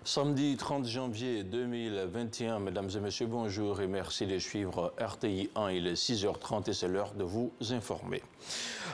Samedi 30 janvier 2021, mesdames et messieurs, bonjour et merci de suivre RTI 1. Il est 6h30 et c'est l'heure de vous informer.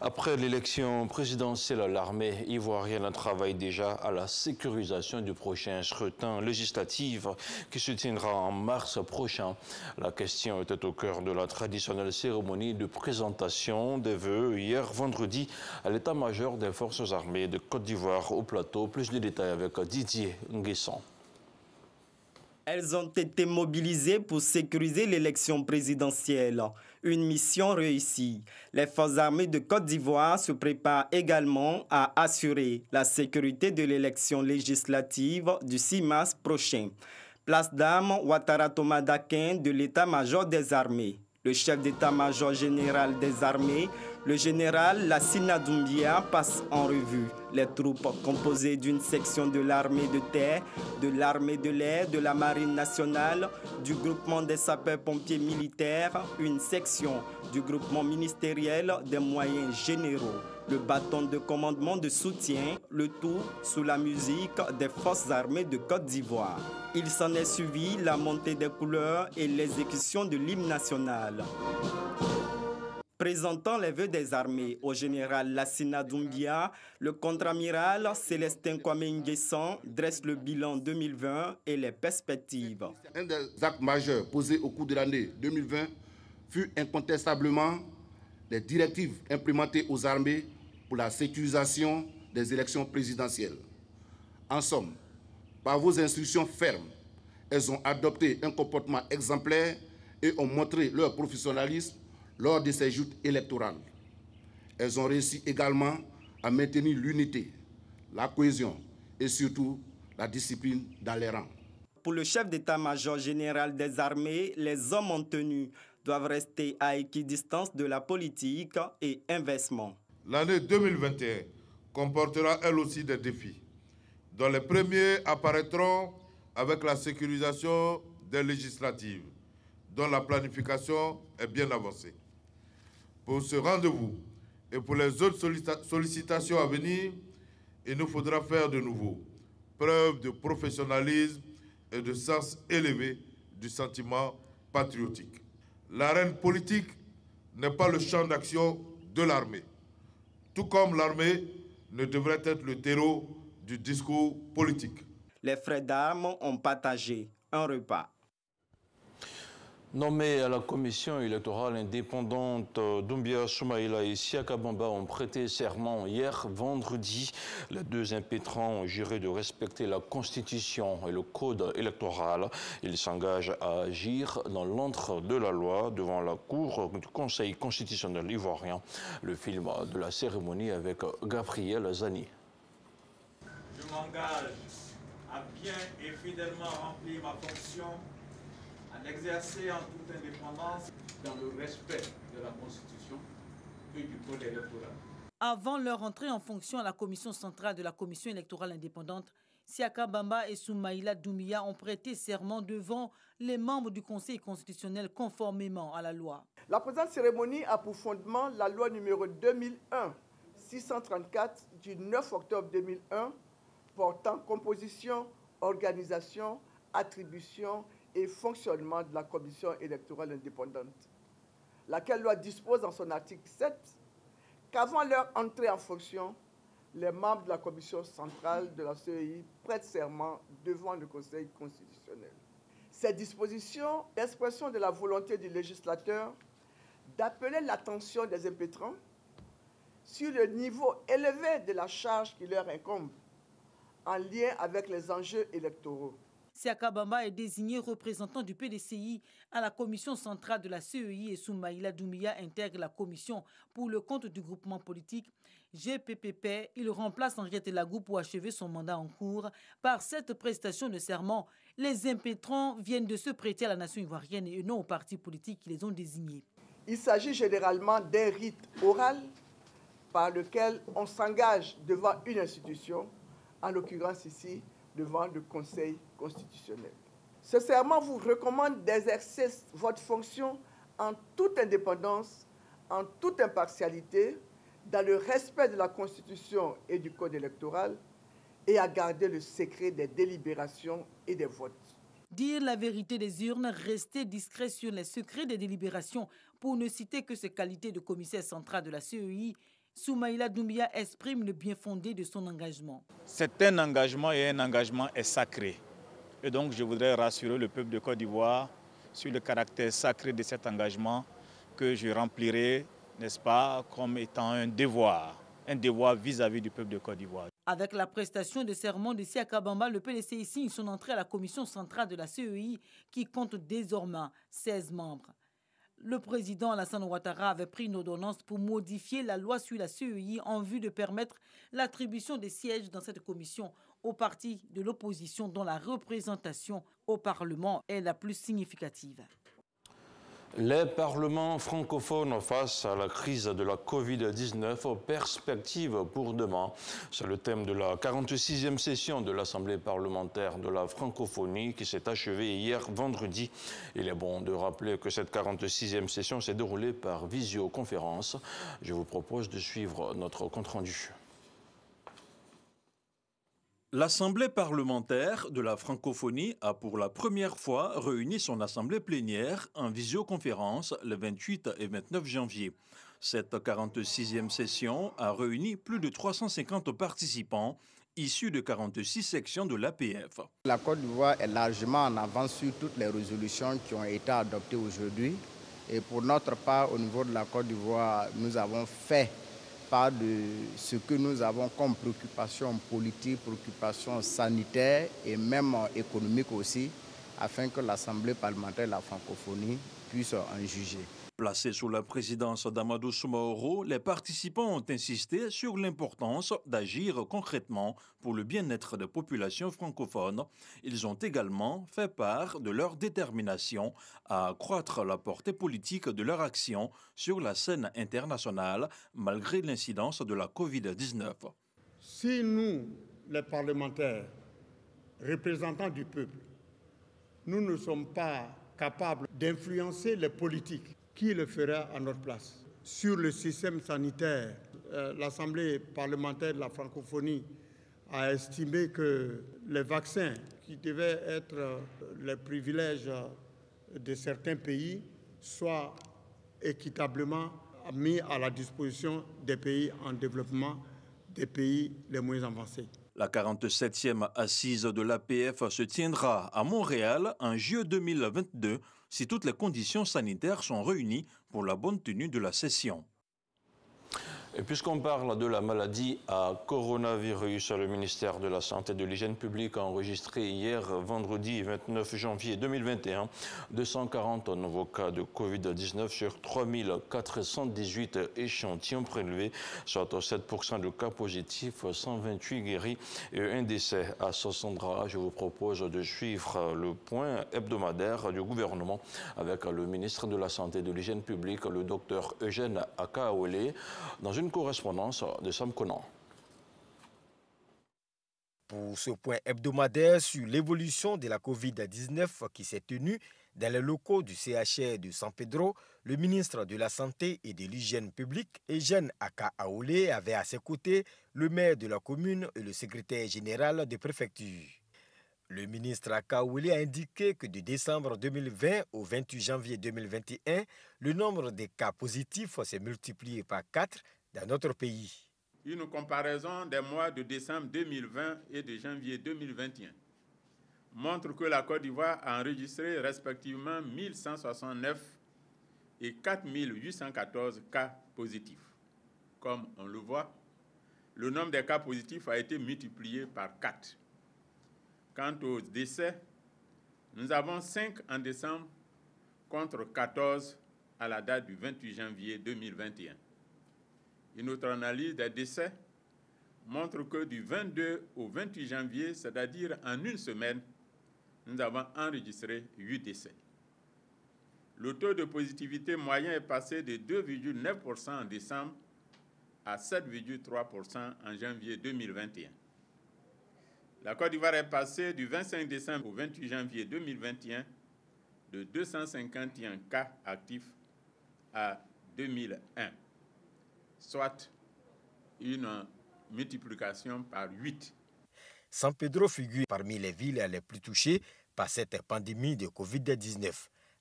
Après l'élection présidentielle, l'armée ivoirienne travaille déjà à la sécurisation du prochain scrutin législatif qui se tiendra en mars prochain. La question était au cœur de la traditionnelle cérémonie de présentation des vœux hier vendredi à l'état-major des forces armées de Côte d'Ivoire au plateau. Plus de détails avec Didier Nguesson. Elles ont été mobilisées pour sécuriser l'élection présidentielle. Une mission réussie. Les forces armées de Côte d'Ivoire se préparent également à assurer la sécurité de l'élection législative du 6 mars prochain. Place d'armes Ouattara Thomas Dakin de l'état-major des armées. Le chef d'état-major général des armées, le général Lassina Doumbia, passe en revue les troupes composées d'une section de l'armée de terre, de l'armée de l'air, de la marine nationale, du groupement des sapeurs-pompiers militaires, une section du groupement ministériel des moyens généraux, le bâton de commandement de soutien, le tout sous la musique des forces armées de Côte d'Ivoire. Il s'en est suivi la montée des couleurs et l'exécution de l'hymne national. Présentant les vœux des armées au général Lassina Doumbia, le contre-amiral Célestin Kwame Nguesson dresse le bilan 2020 et les perspectives. Un des actes majeurs posés au cours de l'année 2020 fut incontestablement les directives implémentées aux armées pour la sécurisation des élections présidentielles. En somme, par vos instructions fermes, elles ont adopté un comportement exemplaire et ont montré leur professionnalisme lors de ces joutes électorales. Elles ont réussi également à maintenir l'unité, la cohésion et surtout la discipline dans les rangs. Pour le chef d'état-major général des armées, les hommes en tenue doivent rester à équidistance de la politique et inversement. L'année 2021 comportera elle aussi des défis, dont les premiers apparaîtront avec la sécurisation des législatives, dont la planification est bien avancée. Pour ce rendez-vous et pour les autres sollicitations à venir, il nous faudra faire de nouveau preuve de professionnalisme et de sens élevé du sentiment patriotique. L'arène politique n'est pas le champ d'action de l'armée, tout comme l'armée ne devrait être le terreau du discours politique. Les frères d'armes ont partagé un repas. Nommés à la commission électorale indépendante, Doumbia Soumaïla et Siaka Bamba ont prêté serment hier vendredi. Les deux impétrants ont juré de respecter la Constitution et le Code électoral. Ils s'engagent à agir dans l'antre de la loi devant la Cour du Conseil constitutionnel ivoirien. Le film de la cérémonie avec Gabriel Zani. Je m'engage à bien et fidèlement remplir ma fonction, à l'exercer en toute indépendance dans le respect de la Constitution et du Code électoral. Avant leur entrée en fonction à la commission centrale de la commission électorale indépendante, Siaka Bamba et Soumaïla Doumbia ont prêté serment devant les membres du Conseil constitutionnel conformément à la loi. La présente cérémonie a pour fondement la loi numéro 2001-634 du 9 octobre 2001 portant composition, organisation, attribution et fonctionnement de la commission électorale indépendante, laquelle loi dispose dans son article 7 qu'avant leur entrée en fonction, les membres de la commission centrale de la CEI prêtent serment devant le Conseil constitutionnel. Cette disposition est l'expression de la volonté du législateur d'appeler l'attention des impétrants sur le niveau élevé de la charge qui leur incombe en lien avec les enjeux électoraux. Siaka Bamba est désigné représentant du PDCI à la commission centrale de la CEI et Soumaïla Doumbia intègre la commission pour le compte du groupement politique GPPP. Il remplace Henriette Lagou pour achever son mandat en cours. Par cette prestation de serment, les impétrants viennent de se prêter à la nation ivoirienne et non aux partis politiques qui les ont désignés. Il s'agit généralement d'un rite oral par lequel on s'engage devant une institution, en l'occurrence ici, devant le Conseil constitutionnel. Ce serment vous recommande d'exercer votre fonction en toute indépendance, en toute impartialité, dans le respect de la Constitution et du Code électoral, et à garder le secret des délibérations et des votes. Dire la vérité des urnes, rester discret sur les secrets des délibérations, pour ne citer que ses qualités de commissaire central de la CEI, Soumaïla Doumbia exprime le bien fondé de son engagement. C'est un engagement et un engagement est sacré. Et donc je voudrais rassurer le peuple de Côte d'Ivoire sur le caractère sacré de cet engagement que je remplirai, n'est-ce pas, comme étant un devoir vis-à-vis du peuple de Côte d'Ivoire. Avec la prestation de serment de Siaka Bamba, le PDCI signe son entrée à la commission centrale de la CEI qui compte désormais 16 membres. Le président Alassane Ouattara avait pris une ordonnance pour modifier la loi sur la CEI en vue de permettre l'attribution des sièges dans cette commission aux partis de l'opposition dont la représentation au Parlement est la plus significative. Les parlements francophones face à la crise de la Covid-19, perspectives pour demain. C'est le thème de la 46e session de l'Assemblée parlementaire de la francophonie qui s'est achevée hier vendredi. Il est bon de rappeler que cette 46e session s'est déroulée par visioconférence. Je vous propose de suivre notre compte-rendu. L'Assemblée parlementaire de la francophonie a pour la première fois réuni son assemblée plénière en visioconférence le 28 et 29 janvier. Cette 46e session a réuni plus de 350 participants issus de 46 sections de l'APF. La Côte d'Ivoire est largement en avance sur toutes les résolutions qui ont été adoptées aujourd'hui. Et pour notre part, au niveau de la Côte d'Ivoire, nous avons fait part de ce que nous avons comme préoccupation politique, préoccupation sanitaire et même économique aussi, afin que l'Assemblée parlementaire de la francophonie puisse en juger. Placés sous la présidence d'Amadou Soumaoro, les participants ont insisté sur l'importance d'agir concrètement pour le bien-être des populations francophones. Ils ont également fait part de leur détermination à accroître la portée politique de leur action sur la scène internationale, malgré l'incidence de la Covid-19. Si nous, les parlementaires, représentants du peuple, nous ne sommes pas capables d'influencer les politiques, qui le fera à notre place? Sur le système sanitaire, l'Assemblée parlementaire de la francophonie a estimé que les vaccins, qui devaient être les privilèges de certains pays, soient équitablement mis à la disposition des pays en développement, des pays les moins avancés. La 47e assise de l'APF se tiendra à Montréal en juillet 2022 si toutes les conditions sanitaires sont réunies pour la bonne tenue de la session. Et puisqu'on parle de la maladie à coronavirus, le ministère de la Santé et de l'Hygiène publique a enregistré hier, vendredi 29 janvier 2021, 240 nouveaux cas de Covid-19 sur 3418 échantillons prélevés, soit 7% de cas positifs, 128 guéris et un décès. À Sassandra, je vous propose de suivre le point hebdomadaire du gouvernement avec le ministre de la Santé et de l'Hygiène publique, le docteur Eugène Akaole, dans une correspondance de Sam Conan. Pour ce point hebdomadaire sur l'évolution de la Covid-19 qui s'est tenue dans les locaux du CHR de San Pedro, le ministre de la Santé et de l'Hygiène publique, Eugène Akaole, avait à ses côtés le maire de la commune et le secrétaire général de préfecture. Le ministre Akaole a indiqué que de décembre 2020 au 28 janvier 2021, le nombre de cas positifs s'est multiplié par 4 dans notre pays. Une comparaison des mois de décembre 2020 et de janvier 2021 montre que la Côte d'Ivoire a enregistré respectivement 1169 et 4814 cas positifs. Comme on le voit, le nombre des cas positifs a été multiplié par 4. Quant aux décès, nous avons 5 en décembre contre 14 à la date du 28 janvier 2021. Une autre analyse des décès montre que du 22 au 28 janvier, c'est-à-dire en une semaine, nous avons enregistré 8 décès. Le taux de positivité moyen est passé de 2,9% en décembre à 7,3% en janvier 2021. La Côte d'Ivoire est passée du 25 décembre au 28 janvier 2021 de 251 cas actifs à 2001, soit une multiplication par 8. San Pedro figure parmi les villes les plus touchées par cette pandémie de Covid-19,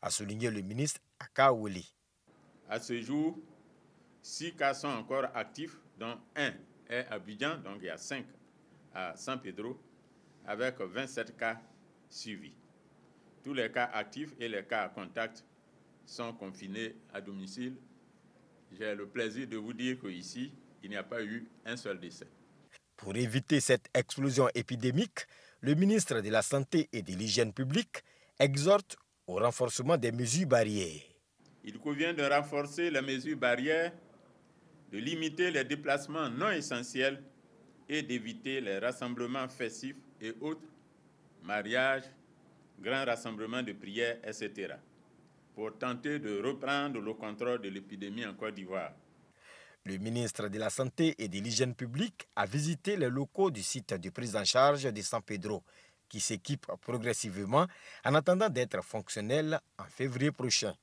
a souligné le ministre Akaouli. À ce jour, 6 cas sont encore actifs, dont un est à Abidjan, donc il y a 5 à San Pedro, avec 27 cas suivis. Tous les cas actifs et les cas à contact sont confinés à domicile. J'ai le plaisir de vous dire qu'ici, il n'y a pas eu un seul décès. Pour éviter cette explosion épidémique, le ministre de la Santé et de l'Hygiène publique exhorte au renforcement des mesures barrières. Il convient de renforcer les mesures barrières, de limiter les déplacements non essentiels et d'éviter les rassemblements festifs et autres, mariages, grands rassemblements de prières, etc., pour tenter de reprendre le contrôle de l'épidémie en Côte d'Ivoire. Le ministre de la Santé et de l'Hygiène publique a visité les locaux du site de prise en charge de San Pedro, qui s'équipe progressivement en attendant d'être fonctionnel en février prochain.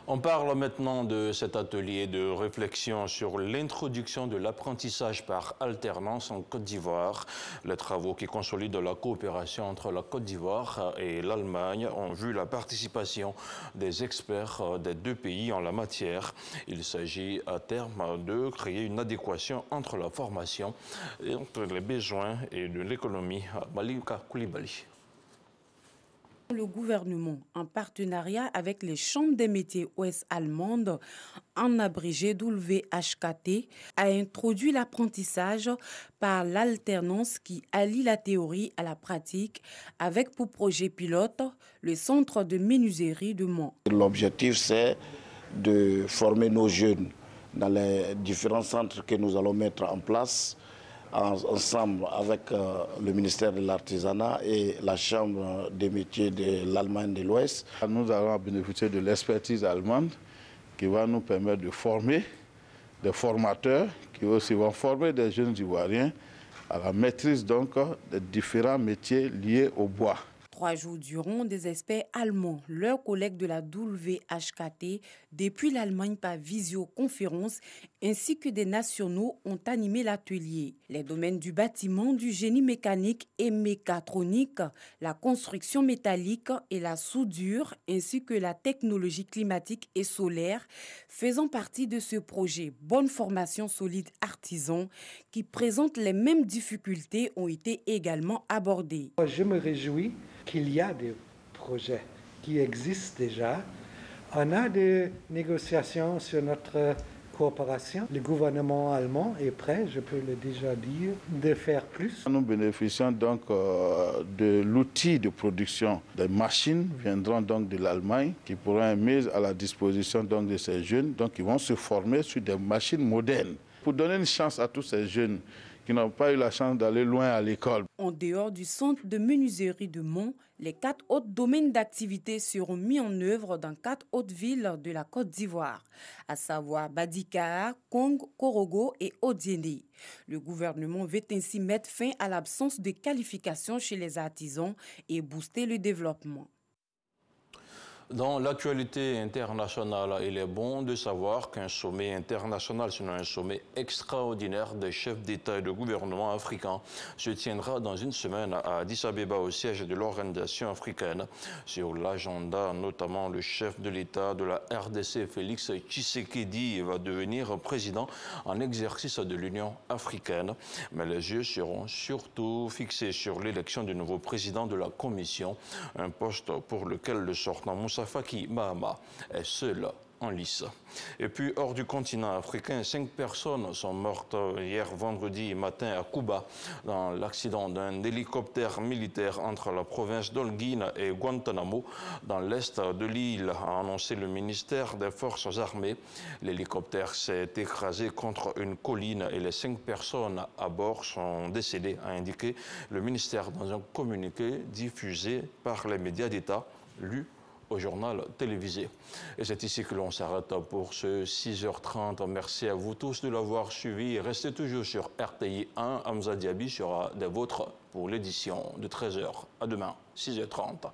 On parle maintenant de cet atelier de réflexion sur l'introduction de l'apprentissage par alternance en Côte d'Ivoire. Les travaux qui consolident la coopération entre la Côte d'Ivoire et l'Allemagne ont vu la participation des experts des deux pays en la matière. Il s'agit à terme de créer une adéquation entre la formation et entre les besoins et de l'économie. Malika Koulibaly. Le gouvernement, en partenariat avec les chambres des métiers ouest allemandes, en abrégé WHKT, a introduit l'apprentissage par l'alternance qui allie la théorie à la pratique, avec pour projet pilote le centre de menuiserie de Mans. L'objectif, c'est de former nos jeunes dans les différents centres que nous allons mettre en place, ensemble avec le ministère de l'Artisanat et la Chambre des métiers de l'Allemagne de l'Ouest. Nous allons bénéficier de l'expertise allemande qui va nous permettre de former des formateurs qui aussi vont former des jeunes Ivoiriens à la maîtrise donc des différents métiers liés au bois. 3 jours durant, des experts allemands, leurs collègues de la WHKT, depuis l'Allemagne par visioconférence, ainsi que des nationaux ont animé l'atelier. Les domaines du bâtiment, du génie mécanique et mécatronique, la construction métallique et la soudure, ainsi que la technologie climatique et solaire, faisant partie de ce projet Bonne formation solide artisan, qui présente les mêmes difficultés, ont été également abordées. Je me réjouis qu'il y a des projets qui existent déjà. On a des négociations sur notre coopération. Le gouvernement allemand est prêt, je peux le déjà dire, de faire plus. Nous bénéficions donc de l'outil de production. Des machines viendront donc de l'Allemagne qui pourront être mises à la disposition donc de ces jeunes. Donc ils vont se former sur des machines modernes pour donner une chance à tous ces jeunes qui n'ont pas eu la chance d'aller loin à l'école. En dehors du centre de menuiserie de Mans, les 4 autres domaines d'activité seront mis en œuvre dans 4 autres villes de la Côte d'Ivoire, à savoir Badikara, Kong, Korogo et Odiéné. Le gouvernement veut ainsi mettre fin à l'absence de qualification chez les artisans et booster le développement. Dans l'actualité internationale, il est bon de savoir qu'un sommet international, sinon un sommet extraordinaire des chefs d'État et de gouvernement africains, se tiendra dans une semaine à Addis Abeba, au siège de l'organisation africaine. Sur l'agenda, notamment le chef de l'État de la RDC, Félix Tshisekedi, va devenir président en exercice de l'Union africaine. Mais les yeux seront surtout fixés sur l'élection du nouveau président de la Commission, un poste pour lequel le sortant Moussa Faki Mahama est seul en lice. Et puis, hors du continent africain, 5 personnes sont mortes hier vendredi matin à Cuba dans l'accident d'un hélicoptère militaire entre la province d'Holguín et Guantanamo dans l'est de l'île, a annoncé le ministère des Forces armées. L'hélicoptère s'est écrasé contre une colline et les 5 personnes à bord sont décédées, a indiqué le ministère dans un communiqué diffusé par les médias d'État, lu au journal télévisé. Et c'est ici que l'on s'arrête pour ce 6h30. Merci à vous tous de l'avoir suivi. Restez toujours sur RTI 1. Hamza Diaby sera des vôtres pour l'édition de 13h. À demain, 6h30.